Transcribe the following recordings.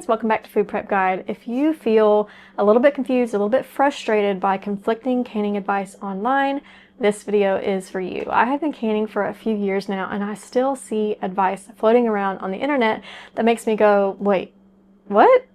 guys, welcome back to Food Prep Guide. If you feel a little bit confused, a little bit frustrated by conflicting canning advice online, this video is for you. I have been canning for a few years now and I still see advice floating around on the internet that makes me go, wait, what?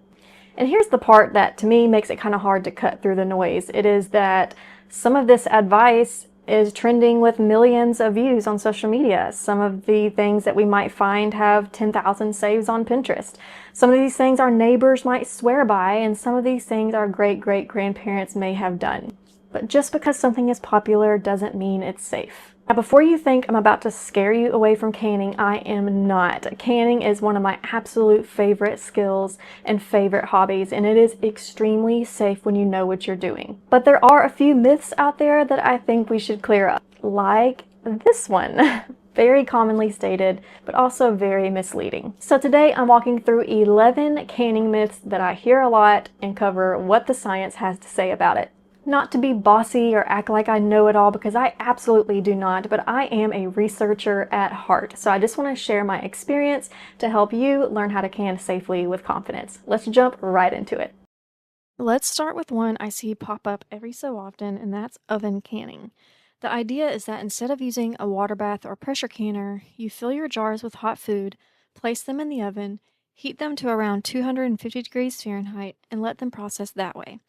And here's the part that to me makes it kind of hard to cut through the noise. It is that some of this advice is trending with millions of views on social media. Some of the things that we might find have 10,000 saves on Pinterest. Some of these things our neighbors might swear by, and some of these things our great-great-grandparents may have done. But just because something is popular doesn't mean it's safe. Now, before you think I'm about to scare you away from canning, I am not. Canning is one of my absolute favorite skills and favorite hobbies, and it is extremely safe when you know what you're doing. But there are a few myths out there that I think we should clear up, like this one. Very commonly stated, but also very misleading. So today I'm walking through 11 canning myths that I hear a lot and cover what the science has to say about it. Not to be bossy or act like I know it all, because I absolutely do not, but I am a researcher at heart. So I just want to share my experience to help you learn how to can safely with confidence. Let's jump right into it. Let's start with one I see pop up every so often, and that's oven canning. The idea is that instead of using a water bath or pressure canner, you fill your jars with hot food, place them in the oven, heat them to around 250 degrees Fahrenheit, and let them process that way.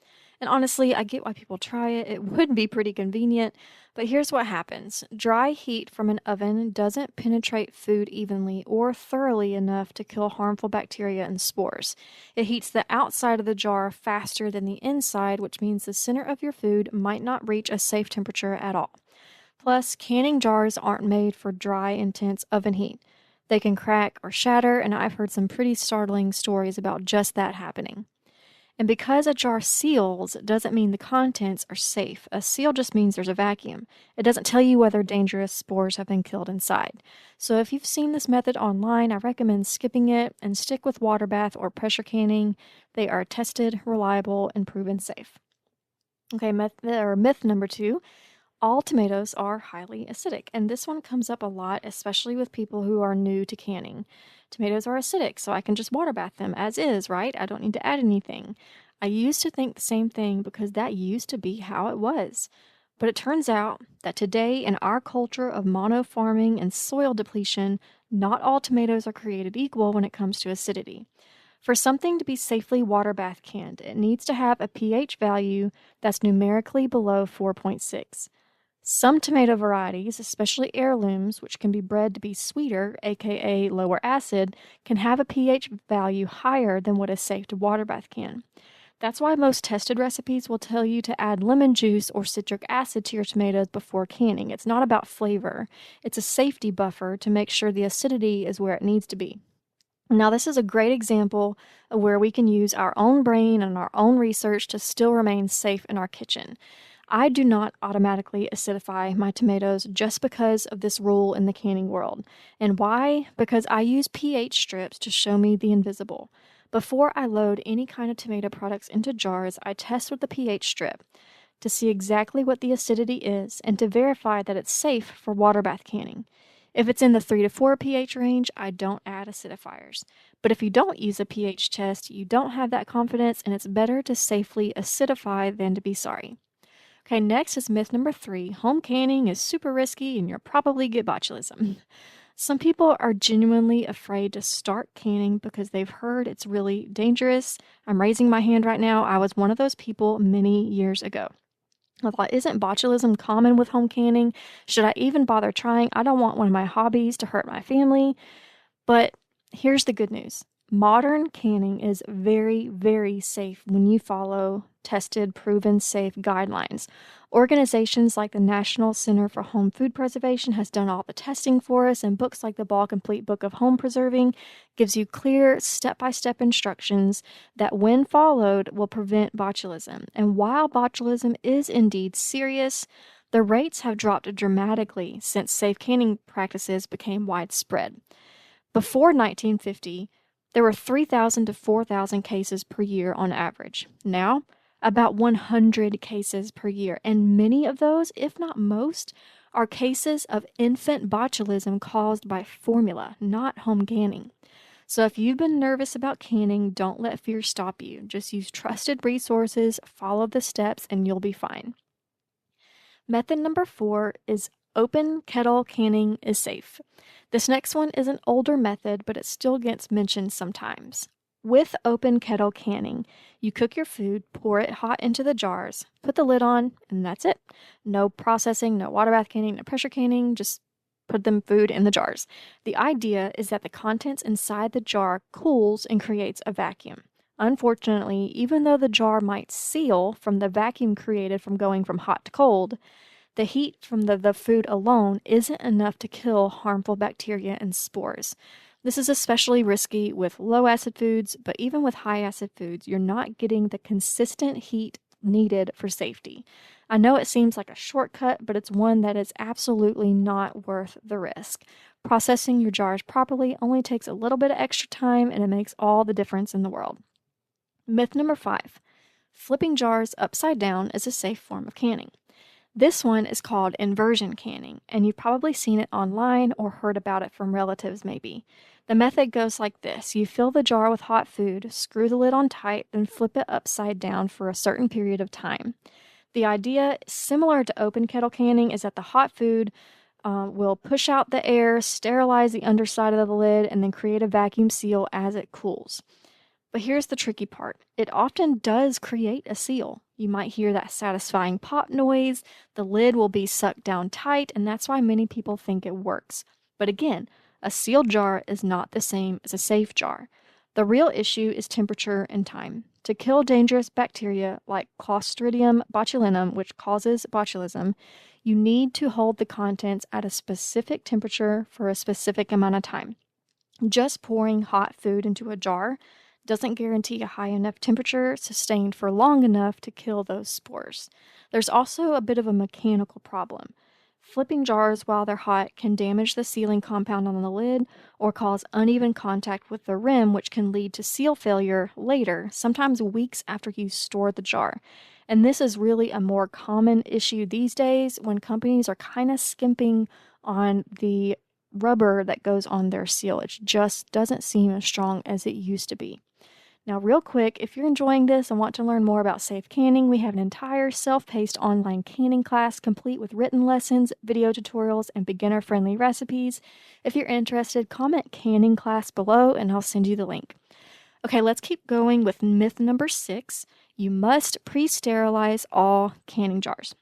And honestly, I get why people try it. It would be pretty convenient, but here's what happens. Dry heat from an oven doesn't penetrate food evenly or thoroughly enough to kill harmful bacteria and spores. It heats the outside of the jar faster than the inside, which means the center of your food might not reach a safe temperature at all. Plus, canning jars aren't made for dry, intense oven heat. They can crack or shatter, and I've heard some pretty startling stories about just that happening. And because a jar seals doesn't mean the contents are safe. A seal just means there's a vacuum. It doesn't tell you whether dangerous spores have been killed inside. So if you've seen this method online, I recommend skipping it and stick with water bath or pressure canning. They are tested, reliable, and proven safe. Okay, myth number 2. All tomatoes are highly acidic, and this one comes up a lot, especially with people who are new to canning. Tomatoes are acidic, so I can just water bath them as is, right? I don't need to add anything. I used to think the same thing because that used to be how it was. But it turns out that today, in our culture of mono-farming and soil depletion, not all tomatoes are created equal when it comes to acidity. For something to be safely water bath canned, it needs to have a pH value that's numerically below 4.6. Some tomato varieties, especially heirlooms, which can be bred to be sweeter, aka lower acid, can have a pH value higher than what is safe to water bath can. That's why most tested recipes will tell you to add lemon juice or citric acid to your tomatoes before canning. It's not about flavor. It's a safety buffer to make sure the acidity is where it needs to be. Now, this is a great example of where we can use our own brain and our own research to still remain safe in our kitchen. I do not automatically acidify my tomatoes just because of this rule in the canning world. And why? Because I use pH strips to show me the invisible. Before I load any kind of tomato products into jars, I test with the pH strip to see exactly what the acidity is and to verify that it's safe for water bath canning. If it's in the 3 to 4 pH range, I don't add acidifiers. But if you don't use a pH test, you don't have that confidence, and it's better to safely acidify than to be sorry. Okay, next is myth number 3. Home canning is super risky and you'll probably get botulism. Some people are genuinely afraid to start canning because they've heard it's really dangerous. I'm raising my hand right now. I was one of those people many years ago. I thought, isn't botulism common with home canning? Should I even bother trying? I don't want one of my hobbies to hurt my family. But here's the good news. Modern canning is very, very safe when you follow tested, proven safe guidelines. Organizations like the National Center for Home Food Preservation has done all the testing for us, and books like the Ball Complete Book of Home Preserving gives you clear step-by-step instructions that, when followed, will prevent botulism. And while botulism is indeed serious, the rates have dropped dramatically since safe canning practices became widespread. Before 1950, there were 3,000 to 4,000 cases per year on average. Now, about 100 cases per year, and many of those, if not most, are cases of infant botulism caused by formula, not home canning. So if you've been nervous about canning, don't let fear stop you. Just use trusted resources, follow the steps, and you'll be fine. Method number 4 is open kettle canning is safe. This next one is an older method, but it still gets mentioned sometimes. With open kettle canning, you cook your food, pour it hot into the jars, put the lid on, and that's it. No processing, no water bath canning, no pressure canning, just put them food in the jars. The idea is that the contents inside the jar cools and creates a vacuum. Unfortunately, even though the jar might seal from the vacuum created from going from hot to cold, the heat from the food alone isn't enough to kill harmful bacteria and spores. This is especially risky with low acid foods, but even with high acid foods, you're not getting the consistent heat needed for safety. I know it seems like a shortcut, but it's one that is absolutely not worth the risk. Processing your jars properly only takes a little bit of extra time, and it makes all the difference in the world. Myth number 5. Flipping jars upside down is a safe form of canning. This one is called inversion canning, and you've probably seen it online or heard about it from relatives maybe. The method goes like this. You fill the jar with hot food, screw the lid on tight, then flip it upside down for a certain period of time. The idea, similar to open kettle canning, is that the hot food will push out the air, sterilize the underside of the lid, and then create a vacuum seal as it cools. But here's the tricky part. It often does create a seal. You might hear that satisfying pop noise, the lid will be sucked down tight, and that's why many people think it works. But again, a sealed jar is not the same as a safe jar. The real issue is temperature and time. To kill dangerous bacteria like Clostridium botulinum, which causes botulism, you need to hold the contents at a specific temperature for a specific amount of time. Just pouring hot food into a jar doesn't guarantee a high enough temperature sustained for long enough to kill those spores. There's also a bit of a mechanical problem. Flipping jars while they're hot can damage the sealing compound on the lid or cause uneven contact with the rim, which can lead to seal failure later, sometimes weeks after you store the jar. And this is really a more common issue these days when companies are kind of skimping on the rubber that goes on their seal. It just doesn't seem as strong as it used to be. Now, real quick, if you're enjoying this and want to learn more about safe canning, we have an entire self-paced online canning class complete with written lessons, video tutorials, and beginner-friendly recipes. If you're interested, comment canning class below and I'll send you the link. Okay, let's keep going with myth number 6. You must pre-sterilize all canning jars.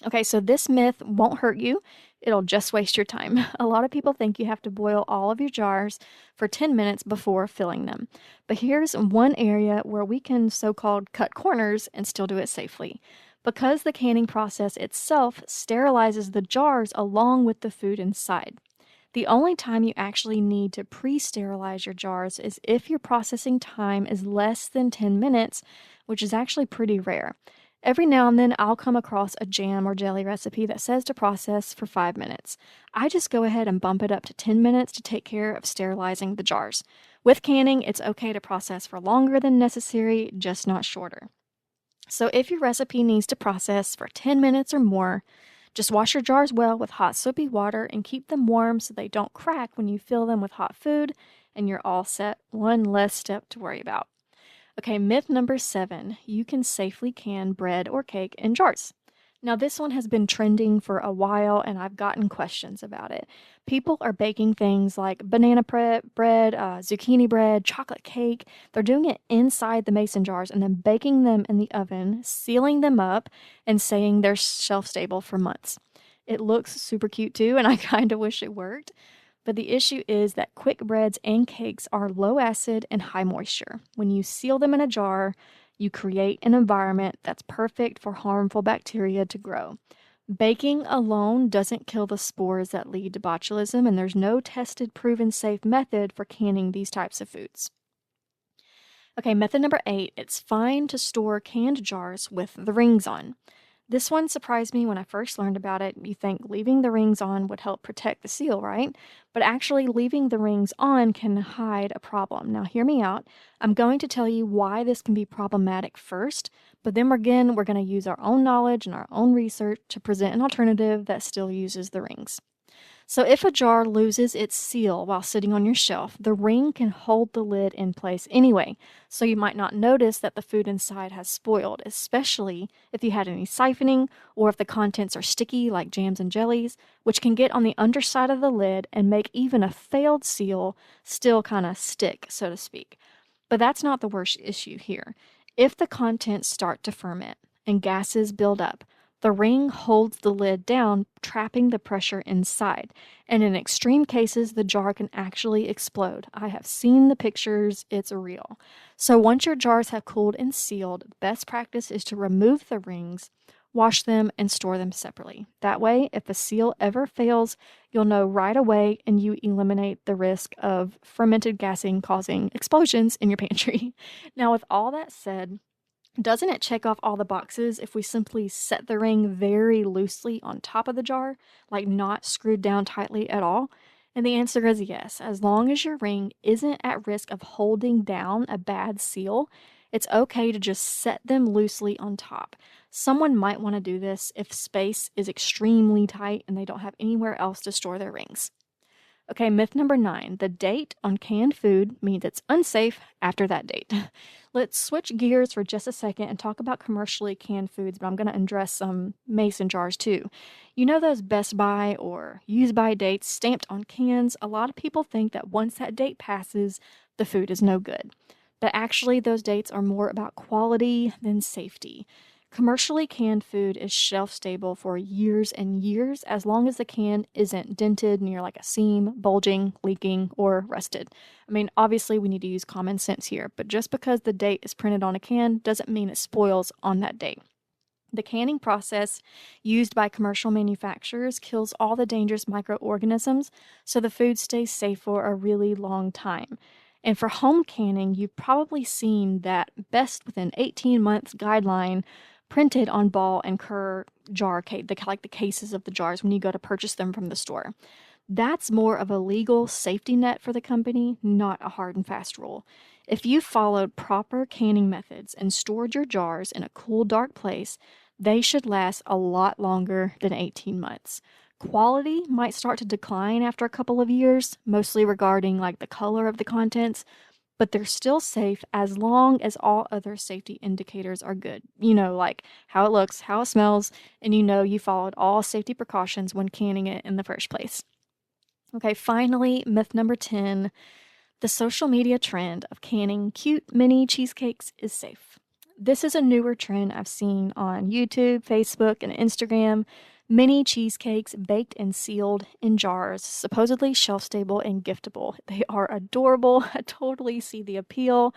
Okay, so this myth won't hurt you. It'll just waste your time. A lot of people think you have to boil all of your jars for 10 minutes before filling them. But here's one area where we can so-called cut corners and still do it safely. Because the canning process itself sterilizes the jars along with the food inside. The only time you actually need to pre-sterilize your jars is if your processing time is less than 10 minutes, which is actually pretty rare. Every now and then I'll come across a jam or jelly recipe that says to process for 5 minutes. I just go ahead and bump it up to 10 minutes to take care of sterilizing the jars. With canning, it's okay to process for longer than necessary, just not shorter. So if your recipe needs to process for 10 minutes or more, just wash your jars well with hot soapy water and keep them warm so they don't crack when you fill them with hot food, and you're all set. One less step to worry about. Okay, myth number 7, you can safely can bread or cake in jars. Now this one has been trending for a while and I've gotten questions about it. People are baking things like banana bread, zucchini bread, chocolate cake. They're doing it inside the mason jars and then baking them in the oven, sealing them up, and saying they're shelf stable for months. It looks super cute too, and I kind of wish it worked. But the issue is that quick breads and cakes are low acid and high moisture. When you seal them in a jar, you create an environment that's perfect for harmful bacteria to grow. Baking alone doesn't kill the spores that lead to botulism, and there's no tested, proven safe method for canning these types of foods. Okay, method number 8, it's fine to store canned jars with the rings on. This one surprised me when I first learned about it. You think leaving the rings on would help protect the seal, right? But actually leaving the rings on can hide a problem. Now hear me out. I'm going to tell you why this can be problematic first, but then again, we're going to use our own knowledge and our own research to present an alternative that still uses the rings. So if a jar loses its seal while sitting on your shelf, the ring can hold the lid in place anyway, so you might not notice that the food inside has spoiled, especially if you had any siphoning or if the contents are sticky like jams and jellies, which can get on the underside of the lid and make even a failed seal still kind of stick, so to speak. But that's not the worst issue here. If the contents start to ferment and gases build up, the ring holds the lid down, trapping the pressure inside. And in extreme cases, the jar can actually explode. I have seen the pictures, it's real. So once your jars have cooled and sealed, best practice is to remove the rings, wash them, and store them separately. That way, if the seal ever fails, you'll know right away and you eliminate the risk of fermented gassing causing explosions in your pantry. Now, with all that said, doesn't it check off all the boxes if we simply set the ring very loosely on top of the jar, like not screwed down tightly at all? And the answer is yes. As long as your ring isn't at risk of holding down a bad seal, it's okay to just set them loosely on top. Someone might want to do this if space is extremely tight and they don't have anywhere else to store their rings. Okay, myth number 9. The date on canned food means it's unsafe after that date. Let's switch gears for just a second and talk about commercially canned foods, but I'm going to address some mason jars too. You know those Best By or use by dates stamped on cans? A lot of people think that once that date passes, the food is no good. But actually, those dates are more about quality than safety. Commercially canned food is shelf stable for years and years as long as the can isn't dented near like a seam, bulging, leaking, or rusted. I mean, obviously we need to use common sense here, but just because the date is printed on a can doesn't mean it spoils on that date. The canning process used by commercial manufacturers kills all the dangerous microorganisms, so the food stays safe for a really long time. And for home canning, you've probably seen that best within 18 months guideline printed on ball and cur jar case, like the cases of the jars when you go to purchase them from the store. That's more of a legal safety net for the company, not a hard and fast rule. If you followed proper canning methods and stored your jars in a cool, dark place, they should last a lot longer than 18 months. Quality might start to decline after a couple of years, mostly regarding like the color of the contents, but they're still safe as long as all other safety indicators are good. You know, like how it looks, how it smells, and you know you followed all safety precautions when canning it in the first place. Okay, finally, myth number 10. The social media trend of canning cute mini cheesecakes is safe. This is a newer trend I've seen on YouTube, Facebook, and Instagram. Mini cheesecakes baked and sealed in jars, supposedly shelf-stable and giftable. They are adorable. I totally see the appeal.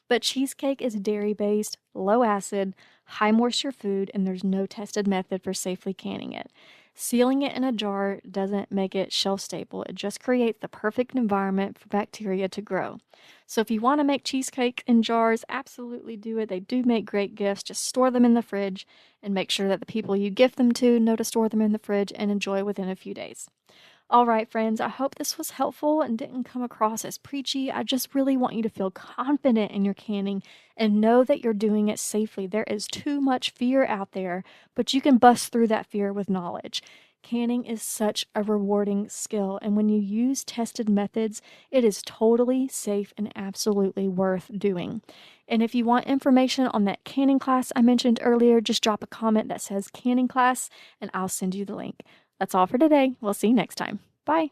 But cheesecake is dairy-based, low-acid, high-moisture food, and there's no tested method for safely canning it. Sealing it in a jar doesn't make it shelf-stable. It just creates the perfect environment for bacteria to grow. So if you want to make cheesecake in jars, absolutely do it. They do make great gifts. Just store them in the fridge and make sure that the people you gift them to know to store them in the fridge and enjoy within a few days. All right, friends, I hope this was helpful and didn't come across as preachy. I just really want you to feel confident in your canning and know that you're doing it safely. There is too much fear out there, but you can bust through that fear with knowledge. Canning is such a rewarding skill, and when you use tested methods, it is totally safe and absolutely worth doing. And if you want information on that canning class I mentioned earlier, just drop a comment that says canning class, and I'll send you the link. That's all for today. We'll see you next time. Bye.